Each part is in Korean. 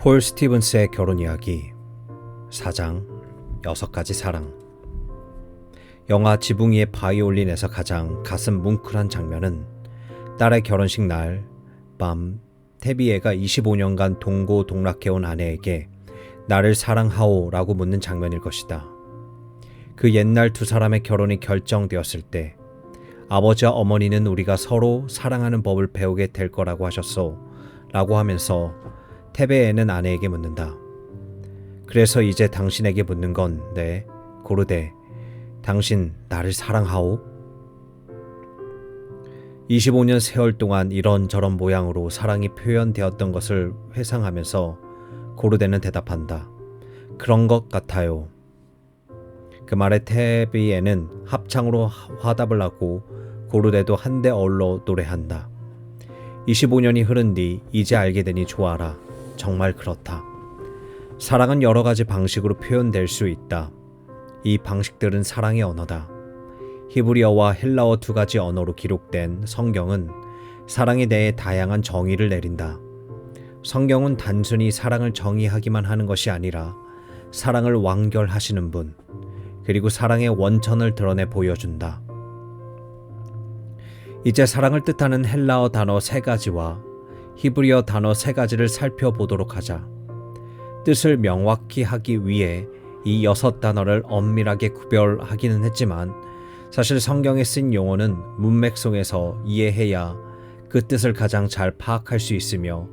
폴 스티븐스의 결혼 이야기 4장 6가지 사랑. 영화 지붕 위의 바이올린에서 가장 가슴 뭉클한 장면은 딸의 결혼식 날 밤 태비애가 25년간 동고동락해온 아내에게 나를 사랑하오 라고 묻는 장면일 것이다. 그 옛날 두 사람의 결혼이 결정되었을 때 아버지와 어머니는 우리가 서로 사랑하는 법을 배우게 될 거라고 하셨소 라고 하면서 태베에는 아내에게 묻는다. 그래서 이제 당신에게 묻는 건 네, 고르되 당신 나를 사랑하오? 25년 세월 동안 이런저런 모양으로 사랑이 표현되었던 것을 회상하면서 고르데는 대답한다. 그런 것 같아요. 그 말에 태비에는 합창으로 화답을 하고 고르데도 한데 어울러 노래한다. 25년이 흐른 뒤 이제 알게 되니 좋아라. 정말 그렇다. 사랑은 여러 가지 방식으로 표현될 수 있다. 이 방식들은 사랑의 언어다. 히브리어와 헬라어 두 가지 언어로 기록된 성경은 사랑에 대해 다양한 정의를 내린다. 성경은 단순히 사랑을 정의하기만 하는 것이 아니라 사랑을 완결하시는 분, 그리고 사랑의 원천을 드러내 보여준다. 이제 사랑을 뜻하는 헬라어 단어 3가지와 히브리어 단어 3가지를 살펴보도록 하자. 뜻을 명확히 하기 위해 이 6단어를 엄밀하게 구별하기는 했지만 사실 성경에 쓴 용어는 문맥 속에서 이해해야 그 뜻을 가장 잘 파악할 수 있으며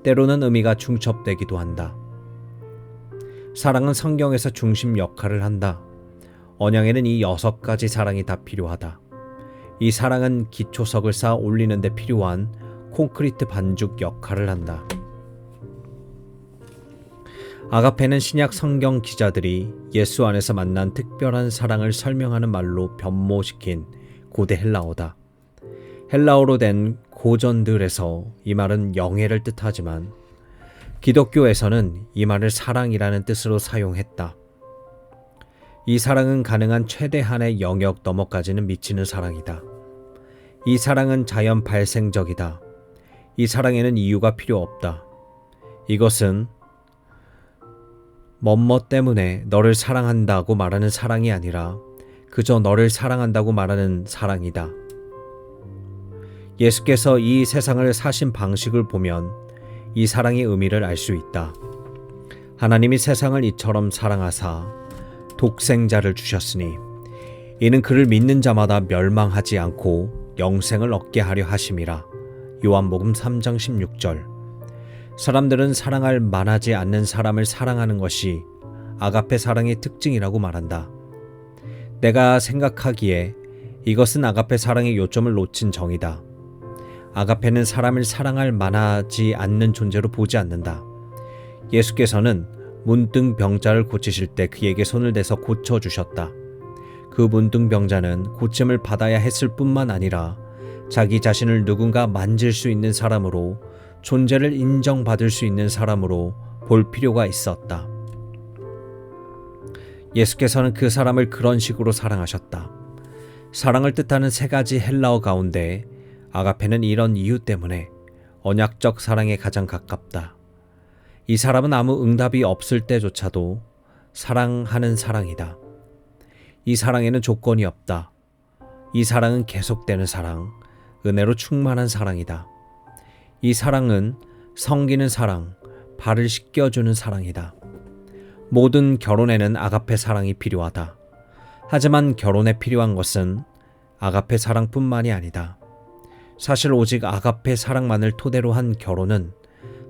때로는 의미가 중첩되기도 한다. 사랑은 성경에서 중심 역할을 한다. 언양에는 이 6가지 사랑이 다 필요하다. 이 사랑은 기초석을 쌓아 올리는 데 필요한 콘크리트 반죽 역할을 한다. 아가페는 신약 성경 기자들이 예수 안에서 만난 특별한 사랑을 설명하는 말로 변모시킨 고대 헬라어다. 헬라어로 된 고전들에서 이 말은 영예를 뜻하지만 기독교에서는 이 말을 사랑이라는 뜻으로 사용했다. 이 사랑은 가능한 최대한의 영역 너머까지는 미치는 사랑이다. 이 사랑은 자연 발생적이다. 이 사랑에는 이유가 필요 없다. 이것은 뭐뭐 때문에 너를 사랑한다고 말하는 사랑이 아니라 그저 너를 사랑한다고 말하는 사랑이다. 예수께서 이 세상을 사신 방식을 보면 이 사랑의 의미를 알 수 있다. 하나님이 세상을 이처럼 사랑하사 독생자를 주셨으니 이는 그를 믿는 자마다 멸망하지 않고 영생을 얻게 하려 하심이라. 요한복음 3장 16절. 사람들은 사랑할 만하지 않는 사람을 사랑하는 것이 아가페 사랑의 특징이라고 말한다. 내가 생각하기에 이것은 아가페 사랑의 요점을 놓친 정의다. 아가페는 사람을 사랑할 만하지 않는 존재로 보지 않는다. 예수께서는 문둥병자를 고치실 때 그에게 손을 대서 고쳐주셨다. 그 문둥병자는 고침을 받아야 했을 뿐만 아니라 자기 자신을 누군가 만질 수 있는 사람으로, 존재를 인정받을 수 있는 사람으로 볼 필요가 있었다. 예수께서는 그 사람을 그런 식으로 사랑하셨다. 사랑을 뜻하는 3가지 헬라어 가운데 아가페는 이런 이유 때문에 언약적 사랑에 가장 가깝다. 이 사람은 아무 응답이 없을 때조차도 사랑하는 사랑이다. 이 사랑에는 조건이 없다. 이 사랑은 계속되는 사랑, 은혜로 충만한 사랑이다. 이 사랑은 성기는 사랑, 발을 씻겨주는 사랑이다. 모든 결혼에는 아가페 사랑이 필요하다. 하지만 결혼에 필요한 것은 아가페 사랑뿐만이 아니다. 사실 오직 아가페 사랑만을 토대로 한 결혼은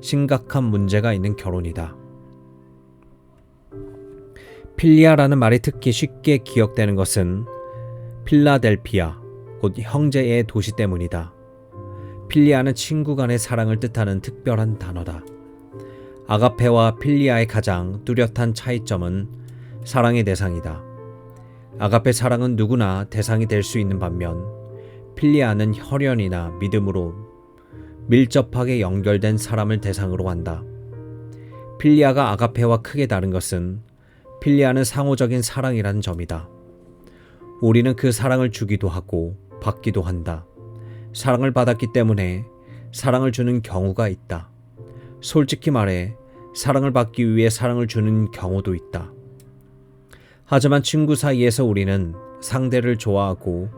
심각한 문제가 있는 결혼이다. 필리아라는 말이 특히 쉽게 기억되는 것은 필라델피아, 곧 형제의 도시 때문이다. 필리아는 친구 간의 사랑을 뜻하는 특별한 단어다. 아가페와 필리아의 가장 뚜렷한 차이점은 사랑의 대상이다. 아가페 사랑은 누구나 대상이 될 수 있는 반면 필리아는 혈연이나 믿음으로 밀접하게 연결된 사람을 대상으로 한다. 필리아가 아가페와 크게 다른 것은 필리아는 상호적인 사랑이라는 점이다. 우리는 그 사랑을 주기도 하고 받기도 한다. 사랑을 받았기 때문에 사랑을 주는 경우가 있다. 솔직히 말해 사랑을 받기 위해 사랑을 주는 경우도 있다. 하지만 친구 사이에서 우리는 상대를 좋아하고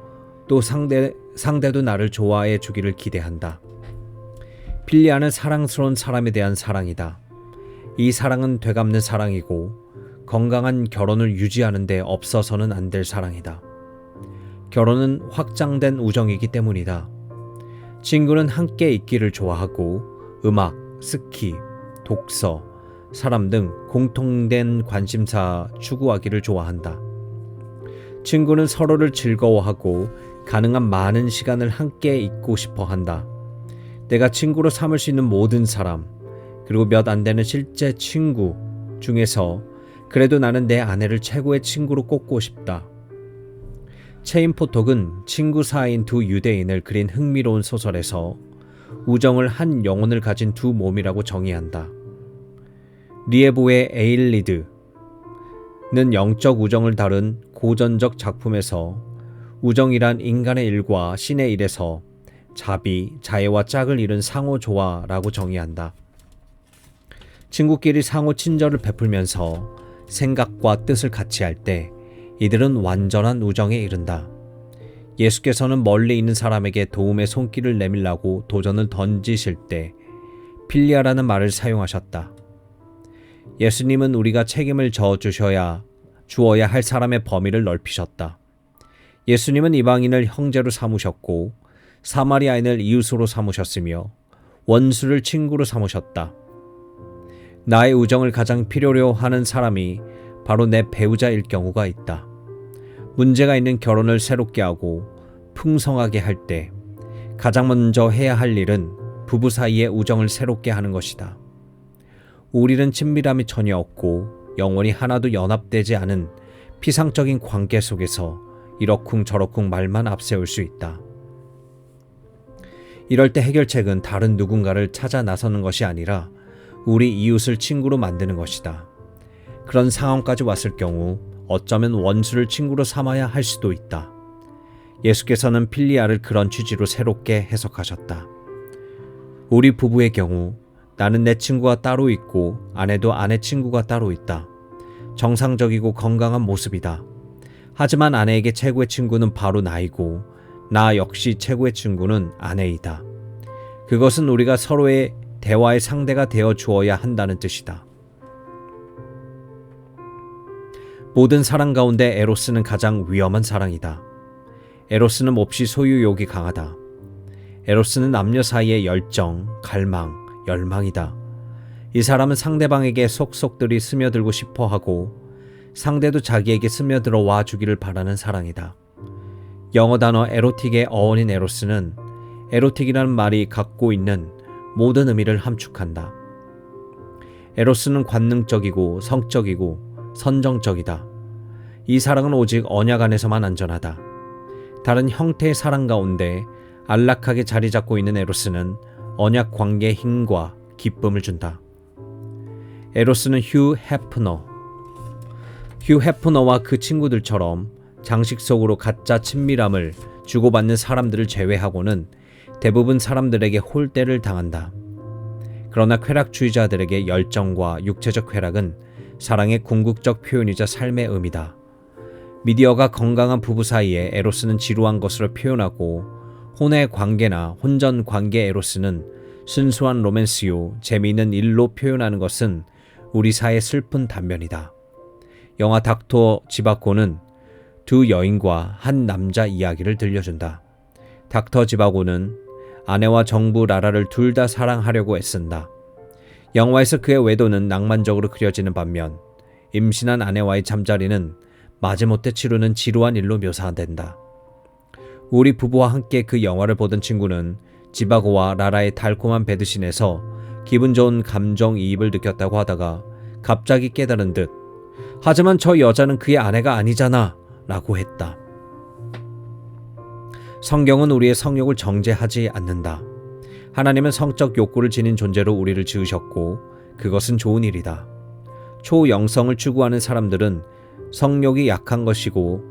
또 상대도 나를 좋아해 주기를 기대한다. 필리아는 사랑스러운 사람에 대한 사랑이다. 이 사랑은 되갚는 사랑이고 건강한 결혼을 유지하는 데 없어서는 안 될 사랑이다. 결혼은 확장된 우정이기 때문이다. 친구는 함께 있기를 좋아하고 음악, 스키, 독서, 사람 등 공통된 관심사 추구하기를 좋아한다. 친구는 서로를 즐거워하고 가능한 많은 시간을 함께 있고 싶어 한다. 내가 친구로 삼을 수 있는 모든 사람, 그리고 몇 안 되는 실제 친구 중에서 그래도 나는 내 아내를 최고의 친구로 꼽고 싶다. 체인 포톡은 친구 사이인 두 유대인을 그린 흥미로운 소설에서 우정을 한 영혼을 가진 두 몸이라고 정의한다. 리에보의 에일리드는 영적 우정을 다룬 고전적 작품에서 우정이란 인간의 일과 신의 일에서 자비, 자애와 짝을 이룬 상호 조화라고 정의한다. 친구끼리 상호 친절을 베풀면서 생각과 뜻을 같이 할 때 이들은 완전한 우정에 이른다. 예수께서는 멀리 있는 사람에게 도움의 손길을 내밀라고 도전을 던지실 때 필리아라는 말을 사용하셨다. 예수님은 우리가 책임을 주어야 할 사람의 범위를 넓히셨다. 예수님은 이방인을 형제로 삼으셨고 사마리아인을 이웃으로 삼으셨으며 원수를 친구로 삼으셨다. 나의 우정을 가장 필요로 하는 사람이 바로 내 배우자일 경우가 있다. 문제가 있는 결혼을 새롭게 하고 풍성하게 할 때 가장 먼저 해야 할 일은 부부 사이의 우정을 새롭게 하는 것이다. 우리는 친밀함이 전혀 없고 영원히 하나도 연합되지 않은 피상적인 관계 속에서 이러쿵저러쿵 말만 앞세울 수 있다. 이럴 때 해결책은 다른 누군가를 찾아 나서는 것이 아니라 우리 이웃을 친구로 만드는 것이다. 그런 상황까지 왔을 경우 어쩌면 원수를 친구로 삼아야 할 수도 있다. 예수께서는 필리아를 그런 취지로 새롭게 해석하셨다. 우리 부부의 경우 나는 내 친구가 따로 있고 아내도 아내 친구가 따로 있다. 정상적이고 건강한 모습이다. 하지만 아내에게 최고의 친구는 바로 나이고 나 역시 최고의 친구는 아내이다. 그것은 우리가 서로의 대화의 상대가 되어 주어야 한다는 뜻이다. 모든 사랑 가운데 에로스는 가장 위험한 사랑이다. 에로스는 몹시 소유욕이 강하다. 에로스는 남녀 사이의 열정, 갈망, 열망이다. 이 사람은 상대방에게 속속들이 스며들고 싶어하고 상대도 자기에게 스며들어 와 주기를 바라는 사랑이다. 영어 단어 에로틱의 어원인 에로스는 에로틱이라는 말이 갖고 있는 모든 의미를 함축한다. 에로스는 관능적이고 성적이고 선정적이다. 이 사랑은 오직 언약 안에서만 안전하다. 다른 형태의 사랑 가운데 안락하게 자리 잡고 있는 에로스는 언약 관계의 힘과 기쁨을 준다. 에로스는 휴 해프너와 그 친구들처럼 장식 속으로 가짜 친밀함을 주고받는 사람들을 제외하고는 대부분 사람들에게 홀대를 당한다. 그러나 쾌락주의자들에게 열정과 육체적 쾌락은 사랑의 궁극적 표현이자 삶의 의미다. 미디어가 건강한 부부 사이에 에로스는 지루한 것으로 표현하고 혼의 관계나 혼전 관계 에로스는 순수한 로맨스요 재미있는 일로 표현하는 것은 우리 사회의 슬픈 단면이다. 영화 닥터 지바고는 두 여인과 한 남자 이야기를 들려준다. 닥터 지바고는 아내와 정부 라라를 둘 다 사랑하려고 애쓴다. 영화에서 그의 외도는 낭만적으로 그려지는 반면 임신한 아내와의 잠자리는 마지못해 치르는 지루한 일로 묘사된다. 우리 부부와 함께 그 영화를 보던 친구는 지바고와 라라의 달콤한 배드신에서 기분 좋은 감정이입을 느꼈다고 하다가 갑자기 깨달은 듯 하지만 저 여자는 그의 아내가 아니잖아 라고 했다. 성경은 우리의 성욕을 정죄하지 않는다. 하나님은 성적 욕구를 지닌 존재로 우리를 지으셨고 그것은 좋은 일이다. 초영성을 추구하는 사람들은 성욕이 약한 것이고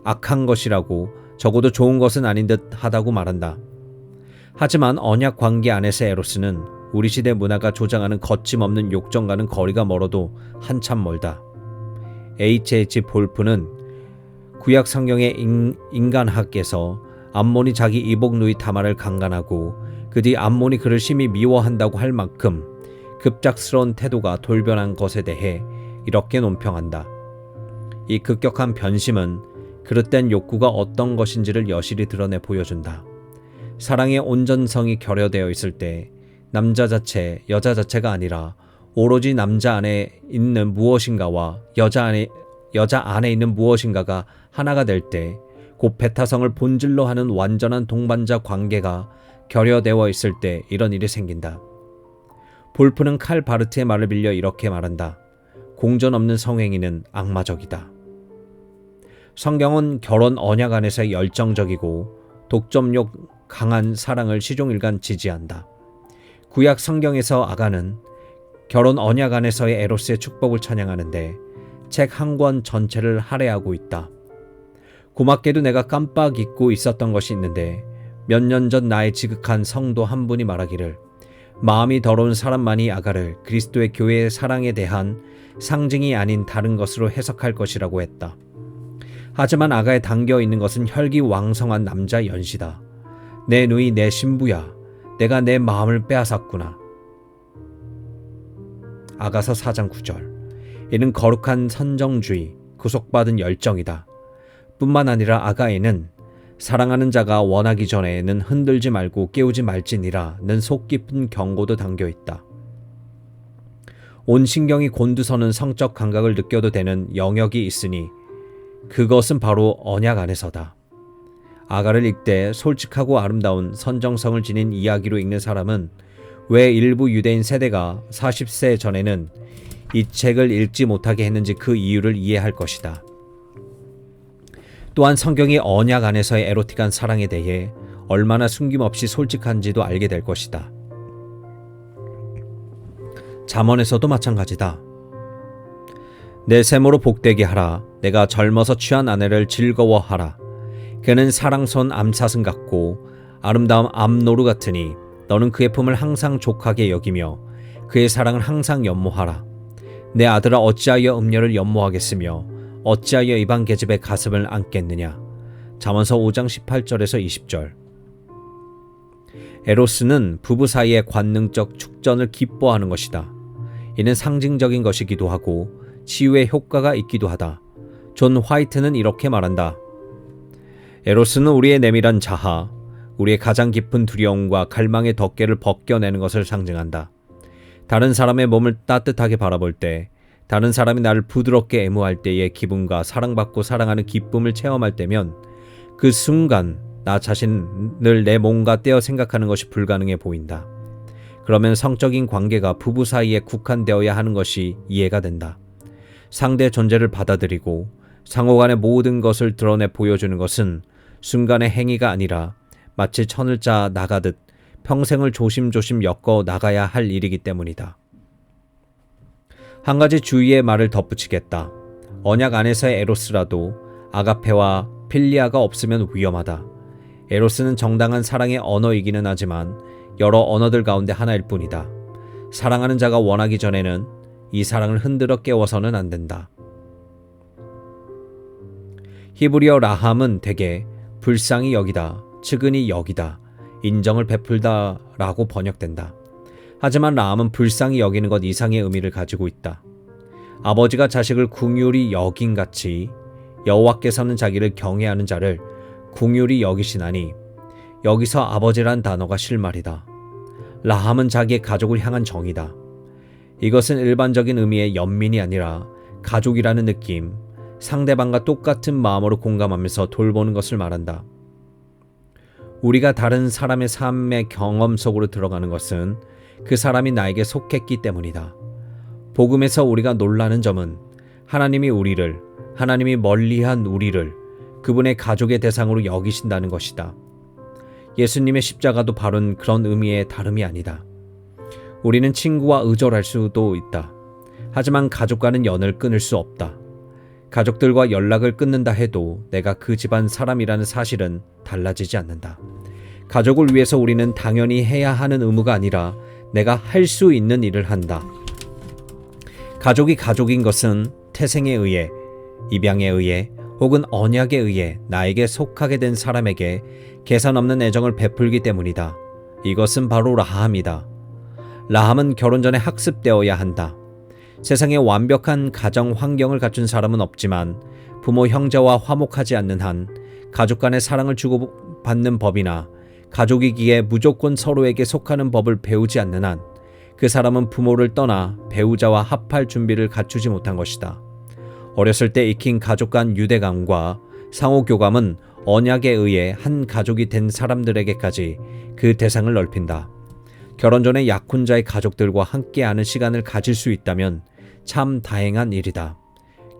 악한 것이라고 적어도 좋은 것은 아닌 듯 하다고 말한다. 하지만 언약 관계 안에서 에로스는 우리 시대 문화가 조장하는 거침없는 욕정과는 거리가 멀어도 한참 멀다. H.H. 볼프는 구약 성경의 인간학에서 암몬이 자기 이복 누이 다말을 강간하고 그 뒤 암몬이 그를 심히 미워한다고 할 만큼 급작스러운 태도가 돌변한 것에 대해 이렇게 논평한다. 이 급격한 변심은 그릇된 욕구가 어떤 것인지를 여실히 드러내 보여준다. 사랑의 온전성이 결여되어 있을 때 남자 자체, 여자 자체가 아니라 오로지 남자 안에 있는 무엇인가와 여자 안에 있는 무엇인가가 하나가 될 때 곧 배타성을 본질로 하는 완전한 동반자 관계가 결여되어 있을 때 이런 일이 생긴다. 볼프는 칼 바르트의 말을 빌려 이렇게 말한다. 공전 없는 성행위는 악마적이다. 성경은 결혼 언약 안에서의 열정적이고 독점욕 강한 사랑을 시종일관 지지한다. 구약 성경에서 아가는 결혼 언약 안에서의 에로스의 축복을 찬양하는데 책 한 권 전체를 할애하고 있다. 고맙게도 내가 깜빡 잊고 있었던 것이 있는데 몇 년 전 나의 지극한 성도 한 분이 말하기를 마음이 더러운 사람만이 아가를 그리스도의 교회의 사랑에 대한 상징이 아닌 다른 것으로 해석할 것이라고 했다. 하지만 아가에 담겨 있는 것은 혈기왕성한 남자 연시다. 내 누이 내 신부야. 내가 내 마음을 빼앗았구나. 아가서 4장 9절. 이는 거룩한 선정주의, 구속받은 열정이다. 뿐만 아니라 아가에는 사랑하는 자가 원하기 전에는 흔들지 말고 깨우지 말지니라는 속 깊은 경고도 담겨 있다. 온 신경이 곤두서는 성적 감각을 느껴도 되는 영역이 있으니 그것은 바로 언약 안에서다. 아가를 읽되 솔직하고 아름다운 선정성을 지닌 이야기로 읽는 사람은 왜 일부 유대인 세대가 40세 전에는 이 책을 읽지 못하게 했는지 그 이유를 이해할 것이다. 또한 성경이 언약 안에서의 에로틱한 사랑에 대해 얼마나 숨김없이 솔직한지도 알게 될 것이다. 잠언에서도 마찬가지다. 내 셈으로 복되게 하라. 내가 젊어서 취한 아내를 즐거워하라. 그는 사랑선 암사슴 같고 아름다운 암노루 같으니 너는 그의 품을 항상 족하게 여기며 그의 사랑을 항상 연모하라. 내 아들아 어찌하여 음녀를 연모하겠으며 어찌하여 이방 계집의 가슴을 안겠느냐. 잠언서 5장 18절에서 20절. 에로스는 부부 사이의 관능적 축전을 기뻐하는 것이다. 이는 상징적인 것이기도 하고 치유의 효과가 있기도 하다. 존 화이트는 이렇게 말한다. 에로스는 우리의 내밀한 자아, 우리의 가장 깊은 두려움과 갈망의 덮개를 벗겨내는 것을 상징한다. 다른 사람의 몸을 따뜻하게 바라볼 때, 다른 사람이 나를 부드럽게 애무할 때의 기분과 사랑받고 사랑하는 기쁨을 체험할 때면 그 순간 나 자신을 내 몸과 떼어 생각하는 것이 불가능해 보인다. 그러면 성적인 관계가 부부 사이에 국한되어야 하는 것이 이해가 된다. 상대 존재를 받아들이고 상호간의 모든 것을 드러내 보여주는 것은 순간의 행위가 아니라 마치 천을 짜 나가듯 평생을 조심조심 엮어 나가야 할 일이기 때문이다. 한 가지 주의의 말을 덧붙이겠다. 언약 안에서의 에로스라도 아가페와 필리아가 없으면 위험하다. 에로스는 정당한 사랑의 언어이기는 하지만 여러 언어들 가운데 하나일 뿐이다. 사랑하는 자가 원하기 전에는 이 사랑을 흔들어 깨워서는 안 된다. 히브리어 라함은 대개 불쌍히 여기다, 측은히 여기다, 인정을 베풀다 라고 번역된다. 하지만 라함은 불쌍히 여기는 것 이상의 의미를 가지고 있다. 아버지가 자식을 긍휼히 여긴같이 여호와께서는 자기를 경외하는 자를 긍휼히 여기시나니 여기서 아버지란 단어가 실말이다. 라함은 자기의 가족을 향한 정이다. 이것은 일반적인 의미의 연민이 아니라 가족이라는 느낌, 상대방과 똑같은 마음으로 공감하면서 돌보는 것을 말한다. 우리가 다른 사람의 삶의 경험 속으로 들어가는 것은 그 사람이 나에게 속했기 때문이다. 복음에서 우리가 놀라는 점은 하나님이 멀리한 우리를 그분의 가족의 대상으로 여기신다는 것이다. 예수님의 십자가도 바로 그런 의미의 다름이 아니다. 우리는 친구와 의절할 수도 있다. 하지만 가족과는 연을 끊을 수 없다. 가족들과 연락을 끊는다 해도 내가 그 집안 사람이라는 사실은 달라지지 않는다. 가족을 위해서 우리는 당연히 해야 하는 의무가 아니라 내가 할 수 있는 일을 한다. 가족이 가족인 것은 태생에 의해, 입양에 의해 혹은 언약에 의해 나에게 속하게 된 사람에게 계산 없는 애정을 베풀기 때문이다. 이것은 바로 라함이다. 라함은 결혼 전에 학습되어야 한다. 세상에 완벽한 가정 환경을 갖춘 사람은 없지만 부모 형제와 화목하지 않는 한 가족 간의 사랑을 주고받는 법이나 가족이기에 무조건 서로에게 속하는 법을 배우지 않는 한 그 사람은 부모를 떠나 배우자와 합할 준비를 갖추지 못한 것이다. 어렸을 때 익힌 가족 간 유대감과 상호교감은 언약에 의해 한 가족이 된 사람들에게까지 그 대상을 넓힌다. 결혼 전에 약혼자의 가족들과 함께하는 시간을 가질 수 있다면 참 다행한 일이다.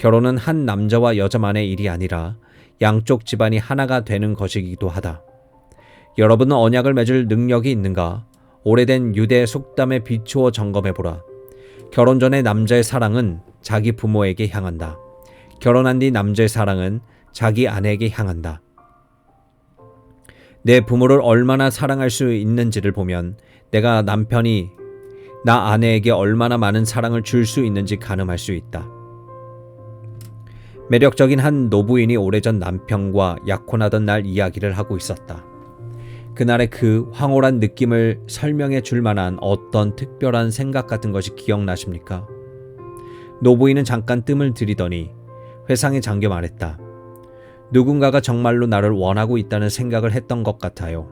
결혼은 한 남자와 여자만의 일이 아니라 양쪽 집안이 하나가 되는 것이기도 하다. 여러분은 언약을 맺을 능력이 있는가? 오래된 유대 속담에 비추어 점검해보라. 결혼 전에 남자의 사랑은 자기 부모에게 향한다. 결혼한 뒤 남자의 사랑은 자기 아내에게 향한다. 내 부모를 얼마나 사랑할 수 있는지를 보면 내가 남편이 나 아내에게 얼마나 많은 사랑을 줄 수 있는지 가늠할 수 있다. 매력적인 한 노부인이 오래전 남편과 약혼하던 날 이야기를 하고 있었다. 그날의 그 황홀한 느낌을 설명해 줄 만한 어떤 특별한 생각 같은 것이 기억나십니까? 노부인은 잠깐 뜸을 들이더니 회상에 잠겨 말했다. 누군가가 정말로 나를 원하고 있다는 생각을 했던 것 같아요.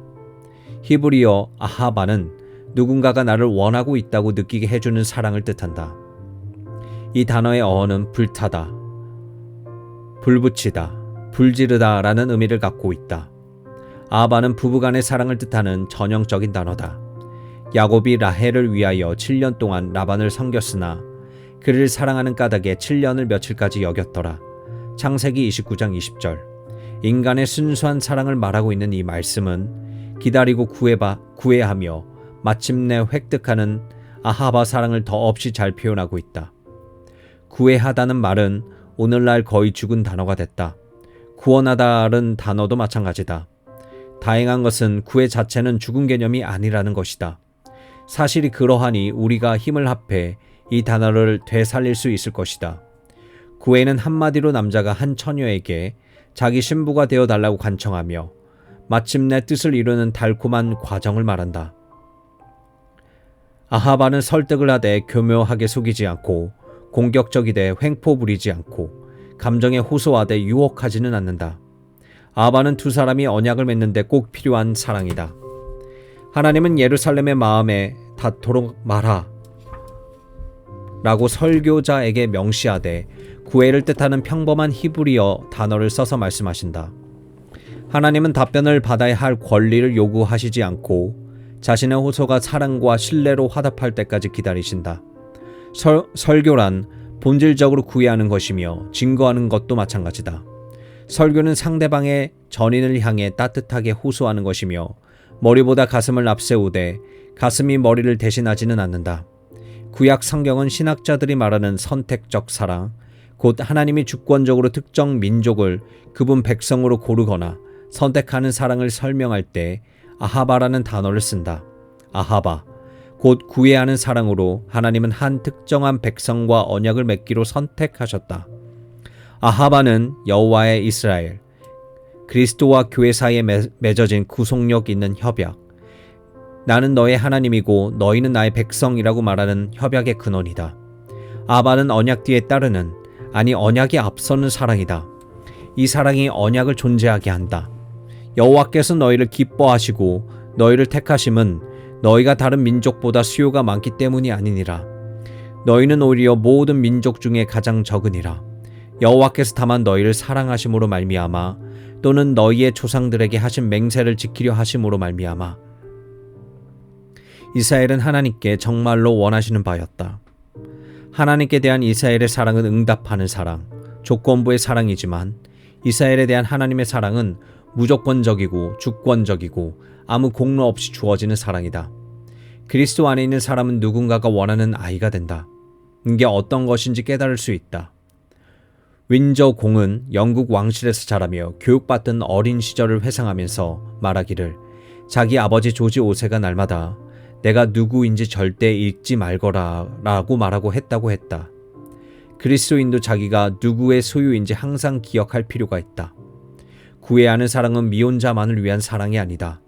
히브리어 아하바는 누군가가 나를 원하고 있다고 느끼게 해주는 사랑을 뜻한다. 이 단어의 어원은 불타다, 불붙이다, 불지르다 라는 의미를 갖고 있다. 아하바는 부부간의 사랑을 뜻하는 전형적인 단어다. 야곱이 라헬을 위하여 7년 동안 라반을 섬겼으나 그를 사랑하는 까닭에 7년을 며칠까지 여겼더라. 창세기 29장 20절. 인간의 순수한 사랑을 말하고 있는 이 말씀은 기다리고 구애하며 마침내 획득하는 아하바 사랑을 더없이 잘 표현하고 있다. 구애하다는 말은 오늘날 거의 죽은 단어가 됐다. 구원하다는 단어도 마찬가지다. 다행한 것은 구애 자체는 죽은 개념이 아니라는 것이다. 사실이 그러하니 우리가 힘을 합해 이 단어를 되살릴 수 있을 것이다. 구애는 한마디로 남자가 한 처녀에게 자기 신부가 되어 달라고 간청하며 마침내 뜻을 이루는 달콤한 과정을 말한다. 아하바는 설득을 하되 교묘하게 속이지 않고 공격적이되 횡포 부리지 않고 감정에 호소하되 유혹하지는 않는다. 아하바는 두 사람이 언약을 맺는데 꼭 필요한 사랑이다. 하나님은 예루살렘의 마음에 닿도록 말하 라고 설교자에게 명시하되 구애를 뜻하는 평범한 히브리어 단어를 써서 말씀하신다. 하나님은 답변을 받아야 할 권리를 요구하시지 않고 자신의 호소가 사랑과 신뢰로 화답할 때까지 기다리신다. 설교란 본질적으로 구애하는 것이며 증거하는 것도 마찬가지다. 설교는 상대방의 전인을 향해 따뜻하게 호소하는 것이며 머리보다 가슴을 앞세우되 가슴이 머리를 대신하지는 않는다. 구약 성경은 신학자들이 말하는 선택적 사랑, 곧 하나님이 주권적으로 특정 민족을 그분 백성으로 고르거나 선택하는 사랑을 설명할 때 아하바라는 단어를 쓴다. 아하바, 곧 구애하는 사랑으로 하나님은 한 특정한 백성과 언약을 맺기로 선택하셨다. 아하바는 여호와의 이스라엘, 그리스도와 교회 사이에 맺어진 구속력 있는 협약, 나는 너의 하나님이고 너희는 나의 백성이라고 말하는 협약의 근원이다. 아하바는 언약 뒤에 따르는, 아니 언약이 앞서는 사랑이다. 이 사랑이 언약을 존재하게 한다. 여호와께서 너희를 기뻐하시고 너희를 택하심은 너희가 다른 민족보다 수요가 많기 때문이 아니니라. 너희는 오히려 모든 민족 중에 가장 적으니라. 여호와께서 다만 너희를 사랑하심으로 말미암아 또는 너희의 조상들에게 하신 맹세를 지키려 하심으로 말미암아. 이스라엘은 하나님께 정말로 원하시는 바였다. 하나님께 대한 이스라엘의 사랑은 응답하는 사랑, 조건부의 사랑이지만 이스라엘에 대한 하나님의 사랑은 무조건적이고 주권적이고 아무 공로 없이 주어지는 사랑이다. 그리스도 안에 있는 사람은 누군가가 원하는 아이가 된다. 이게 어떤 것인지 깨달을 수 있다. 윈저 공은 영국 왕실에서 자라며 교육받던 어린 시절을 회상하면서 말하기를 자기 아버지 조지 5세가 날마다 내가 누구인지 절대 잊지 말거라 라고 말하고 했다고 했다. 그리스도인도 자기가 누구의 소유인지 항상 기억할 필요가 있다. 구애하는 사랑은 미혼자만을 위한 사랑이 아니다.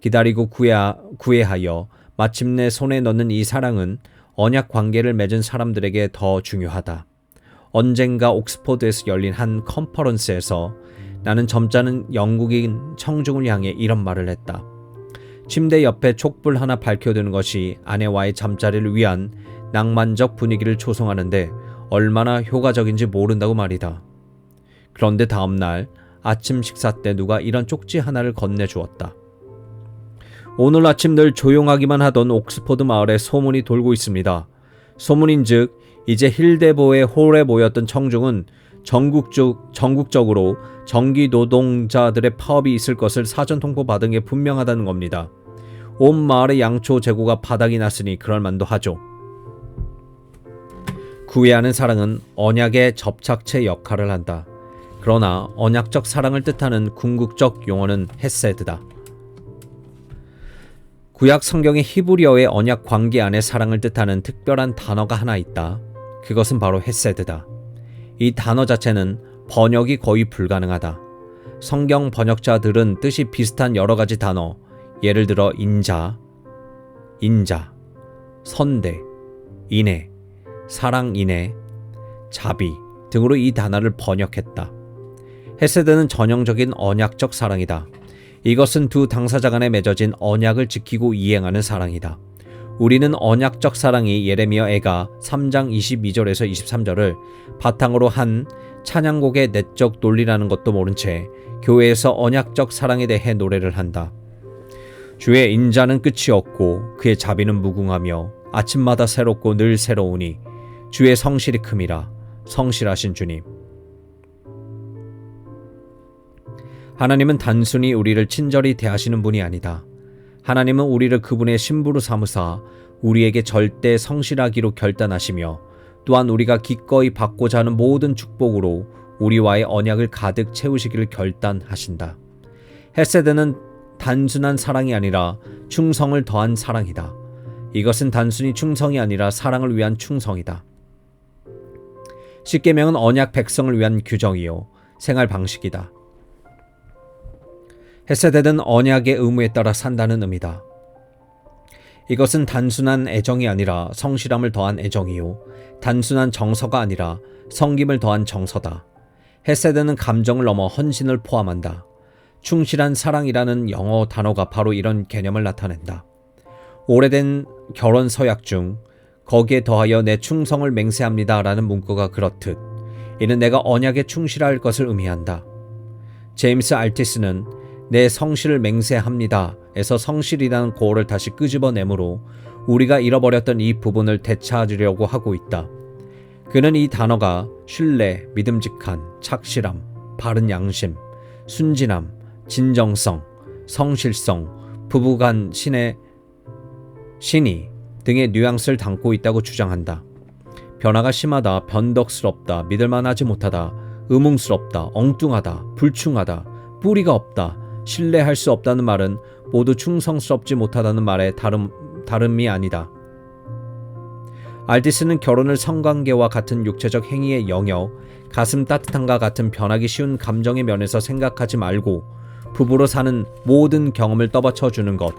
기다리고 구애하여 마침내 손에 넣는 이 사랑은 언약 관계를 맺은 사람들에게 더 중요하다. 언젠가 옥스퍼드에서 열린 한 컨퍼런스에서 나는 점잖은 영국인 청중을 향해 이런 말을 했다. 침대 옆에 촛불 하나 밝혀두는 것이 아내와의 잠자리를 위한 낭만적 분위기를 조성하는데 얼마나 효과적인지 모른다고 말이다. 그런데 다음날 아침 식사 때 누가 이런 쪽지 하나를 건네주었다. 오늘 아침 늘 조용하기만 하던 옥스퍼드 마을에 소문이 돌고 있습니다. 소문인즉 이제 힐데보의 홀에 모였던 청중은 전국적으로 정기 노동자들의 파업이 있을 것을 사전 통보받은 게 분명하다는 겁니다. 온 마을의 양초 재고가 바닥이 났으니 그럴만도 하죠. 구애하는 사랑은 언약의 접착체 역할을 한다. 그러나 언약적 사랑을 뜻하는 궁극적 용어는 헤세드다. 구약 성경의 히브리어의 언약 관계 안에 사랑을 뜻하는 특별한 단어가 하나 있다. 그것은 바로 헤세드다. 이 단어 자체는 번역이 거의 불가능하다. 성경 번역자들은 뜻이 비슷한 여러 가지 단어, 예를 들어 인자, 선대, 인애, 사랑인애, 자비 등으로 이 단어를 번역했다. 헤세드는 전형적인 언약적 사랑이다. 이것은 두 당사자 간에 맺어진 언약을 지키고 이행하는 사랑이다. 우리는 언약적 사랑이 예레미야애가 3장 22절에서 23절을 바탕으로 한 찬양곡의 내적 논리라는 것도 모른 채 교회에서 언약적 사랑에 대해 노래를 한다. 주의 인자는 끝이 없고 그의 자비는 무궁하며 아침마다 새롭고 늘 새로우니 주의 성실이 큼이라. 성실하신 주님. 하나님은 단순히 우리를 친절히 대하시는 분이 아니다. 하나님은 우리를 그분의 신부로 삼으사 우리에게 절대 성실하기로 결단하시며 또한 우리가 기꺼이 받고자 하는 모든 축복으로 우리와의 언약을 가득 채우시기를 결단하신다. 헤세드는 단순한 사랑이 아니라 충성을 더한 사랑이다. 이것은 단순히 충성이 아니라 사랑을 위한 충성이다. 십계명은 언약 백성을 위한 규정이요 생활 방식이다. 헤세드는 언약의 의무에 따라 산다는 의미다. 이것은 단순한 애정이 아니라 성실함을 더한 애정이요 단순한 정서가 아니라 성김을 더한 정서다. 헤세드는 감정을 넘어 헌신을 포함한다. 충실한 사랑이라는 영어 단어가 바로 이런 개념을 나타낸다. 오래된 결혼 서약 중 거기에 더하여 내 충성을 맹세합니다 라는 문구가 그렇듯 이는 내가 언약에 충실할 것을 의미한다. 제임스 알티스는 내 성실을 맹세합니다 에서 성실이라는 고어를 다시 끄집어내므로 우리가 잃어버렸던 이 부분을 되찾으려고 하고 있다. 그는 이 단어가 신뢰, 믿음직한, 착실함, 바른 양심, 순진함, 진정성, 성실성, 부부간 신의 등의 뉘앙스를 담고 있다고 주장한다. 변화가 심하다, 변덕스럽다, 믿을만하지 못하다, 의문스럽다, 엉뚱하다, 불충하다, 뿌리가 없다, 신뢰할 수 없다는 말은 모두 충성스럽지 못하다는 말의 다름이 아니다. 알티스는 결혼을 성관계와 같은 육체적 행위의 영역, 가슴 따뜻함과 같은 변하기 쉬운 감정의 면에서 생각하지 말고 부부로 사는 모든 경험을 떠받쳐주는 것,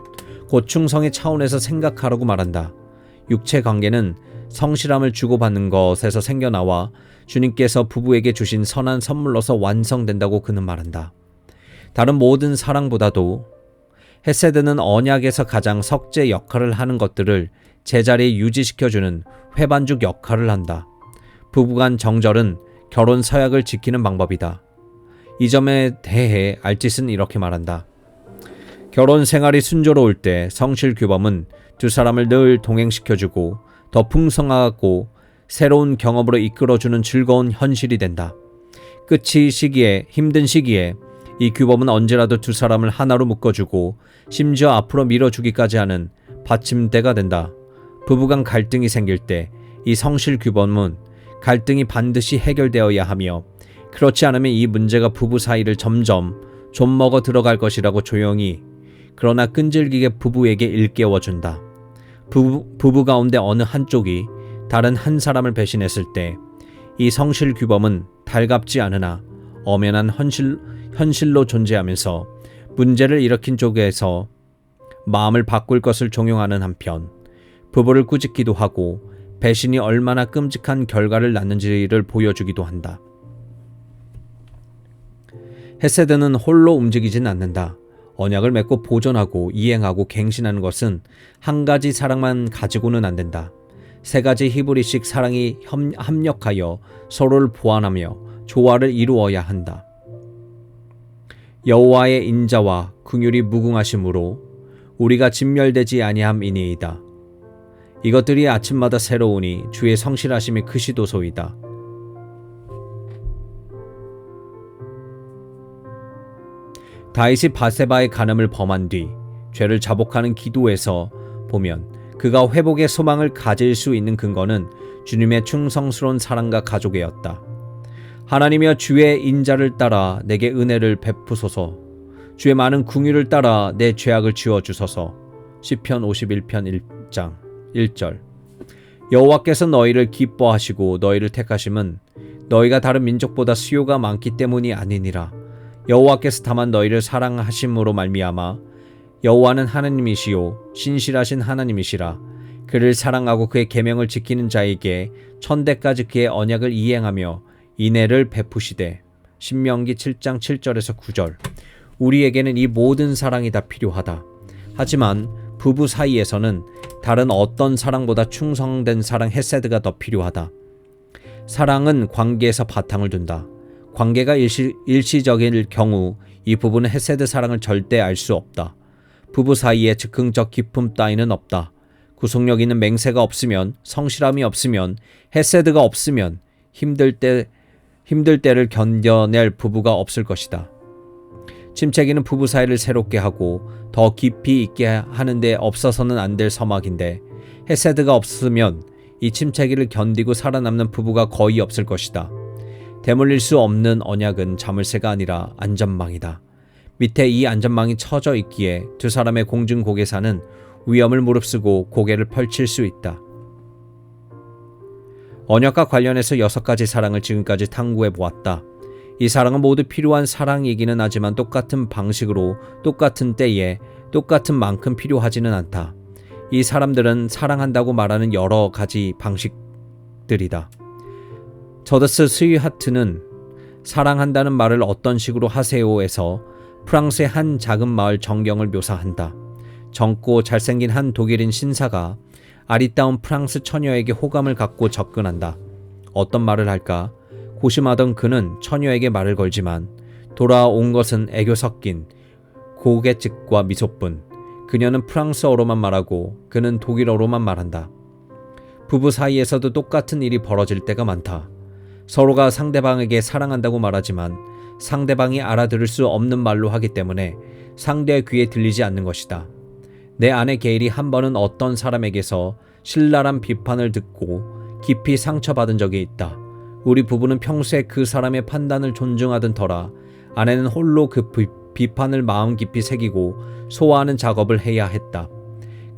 곧 충성의 차원에서 생각하라고 말한다. 육체 관계는 성실함을 주고받는 것에서 생겨나와 주님께서 부부에게 주신 선한 선물로서 완성된다고 그는 말한다. 다른 모든 사랑보다도 헤세드는 언약에서 가장 석재 역할을 하는 것들을 제자리에 유지시켜주는 회반죽 역할을 한다. 부부간 정절은 결혼 서약을 지키는 방법이다. 이 점에 대해 알티스는 이렇게 말한다. 결혼 생활이 순조로울 때 성실 규범은 두 사람을 늘 동행시켜주고 더 풍성하고 새로운 경험으로 이끌어주는 즐거운 현실이 된다. 힘든 시기에 이 규범은 언제라도 두 사람을 하나로 묶어주고 심지어 앞으로 밀어주기까지 하는 받침대가 된다. 부부간 갈등이 생길 때 이 성실 규범은 갈등이 반드시 해결되어야 하며 그렇지 않으면 이 문제가 부부 사이를 점점 좀먹어 들어갈 것이라고 조용히 그러나 끈질기게 부부에게 일깨워준다. 부부 가운데 어느 한쪽이 다른 한 사람을 배신했을 때 이 성실 규범은 달갑지 않으나 엄연한 현실로 존재하면서 문제를 일으킨 쪽에서 마음을 바꿀 것을 종용하는 한편 부부를 꾸짖기도 하고 배신이 얼마나 끔찍한 결과를 낳는지를 보여주기도 한다. 헤세드는 홀로 움직이진 않는다. 언약을 맺고 보존하고 이행하고 갱신하는 것은 한 가지 사랑만 가지고는 안 된다. 세 가지 히브리식 사랑이 합력하여 서로를 보완하며 조화를 이루어야 한다. 여호와의 인자와 긍휼이 무궁하심으로 우리가 진멸되지 아니함이니이다. 이것들이 아침마다 새로우니 주의 성실하심이 크시도소이다. 다윗이 바세바의 간음을 범한 뒤 죄를 자복하는 기도에서 보면 그가 회복의 소망을 가질 수 있는 근거는 주님의 충성스러운 사랑과 가족이었다. 하나님이여 주의 인자를 따라 내게 은혜를 베푸소서. 주의 많은 긍휼을 따라 내 죄악을 지워주소서. 시편 51편 1장 1절. 여호와께서 너희를 기뻐하시고 너희를 택하심은 너희가 다른 민족보다 수요가 많기 때문이 아니니라. 여호와께서 다만 너희를 사랑하심으로 말미암아 여호와는 하나님이시요 신실하신 하나님이시라. 그를 사랑하고 그의 계명을 지키는 자에게 천대까지 그의 언약을 이행하며 인애를 베푸시되. 신명기 7장 7절에서 9절. 우리에게는 이 모든 사랑이 다 필요하다. 하지만 부부 사이에서는 다른 어떤 사랑보다 충성된 사랑 헤세드가 더 필요하다. 사랑은 관계에서 바탕을 둔다. 관계가 일시적일 경우 이 부부는 헤세드 사랑을 절대 알 수 없다. 부부 사이에 즉흥적 기쁨 따위는 없다. 구속력 있는 맹세가 없으면, 성실함이 없으면, 헤세드가 없으면 힘들 때를 견뎌낼 부부가 없을 것이다. 침체기는 부부 사이를 새롭게 하고 더 깊이 있게 하는데 없어서는 안 될 서막인데 헤세드가 없으면 이 침체기를 견디고 살아남는 부부가 거의 없을 것이다. 되물릴 수 없는 언약은 자물쇠가 아니라 안전망이다. 밑에 이 안전망이 쳐져 있기에 두 사람의 공중고개사는 위험을 무릅쓰고 고개를 펼칠 수 있다. 언약과 관련해서 6가지 사랑을 지금까지 탐구해 보았다. 이 사랑은 모두 필요한 사랑이기는 하지만 똑같은 방식으로 똑같은 때에 똑같은 만큼 필요하지는 않다. 이 사람들은 사랑한다고 말하는 여러 가지 방식들이다. 저더스 스위하트는 사랑한다는 말을 어떤 식으로 하세요에서 프랑스의 한 작은 마을 전경을 묘사한다. 젊고 잘생긴 한 독일인 신사가 아리따운 프랑스 처녀에게 호감을 갖고 접근한다. 어떤 말을 할까? 고심하던 그는 처녀에게 말을 걸지만 돌아온 것은 애교 섞인 고갯짓과 미소뿐. 그녀는 프랑스어로만 말하고 그는 독일어로만 말한다. 부부 사이에서도 똑같은 일이 벌어질 때가 많다. 서로가 상대방에게 사랑한다고 말하지만 상대방이 알아들을 수 없는 말로 하기 때문에 상대의 귀에 들리지 않는 것이다. 내 아내 게일이 한 번은 어떤 사람에게서 신랄한 비판을 듣고 깊이 상처받은 적이 있다. 우리 부부는 평소에 그 사람의 판단을 존중하던 터라 아내는 홀로 그 비판을 마음 깊이 새기고 소화하는 작업을 해야 했다.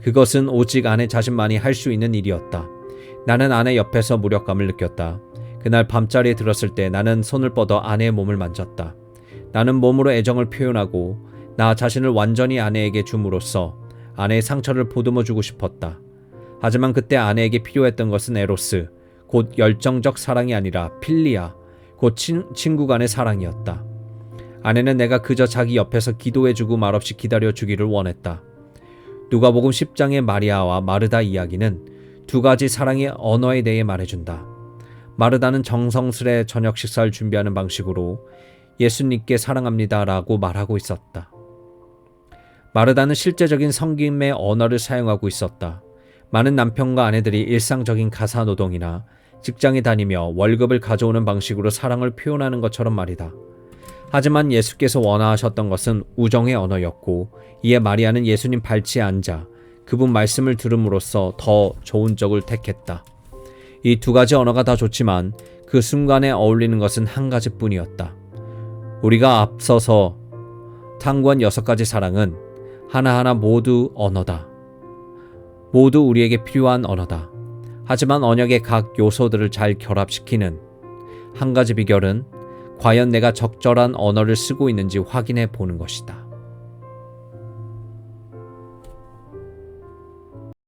그것은 오직 아내 자신만이 할 수 있는 일이었다. 나는 아내 옆에서 무력감을 느꼈다. 그날 밤자리에 들었을 때 나는 손을 뻗어 아내의 몸을 만졌다. 나는 몸으로 애정을 표현하고 나 자신을 완전히 아내에게 줌으로써 아내의 상처를 보듬어주고 싶었다. 하지만 그때 아내에게 필요했던 것은 에로스, 곧 열정적 사랑이 아니라 필리아, 곧 친구 간의 사랑이었다. 아내는 내가 그저 자기 옆에서 기도해주고 말없이 기다려주기를 원했다. 누가복음 10장의 마리아와 마르다 이야기는 두 가지 사랑의 언어에 대해 말해준다. 마르다는 정성스레 저녁 식사를 준비하는 방식으로 예수님께 사랑합니다 라고 말하고 있었다. 마르다는 실제적인 섬김의 언어를 사용하고 있었다. 많은 남편과 아내들이 일상적인 가사 노동이나 직장에 다니며 월급을 가져오는 방식으로 사랑을 표현하는 것처럼 말이다. 하지만 예수께서 원하셨던 것은 우정의 언어였고 이에 마리아는 예수님 발치에 앉아 그분 말씀을 들음으로써 더 좋은 쪽을 택했다. 이 두 가지 언어가 다 좋지만 그 순간에 어울리는 것은 한 가지뿐이었다. 우리가 앞서서 탐구한 6가지 사랑은 하나하나 모두 언어다. 모두 우리에게 필요한 언어다. 하지만 언역의 각 요소들을 잘 결합시키는 한 가지 비결은 과연 내가 적절한 언어를 쓰고 있는지 확인해 보는 것이다.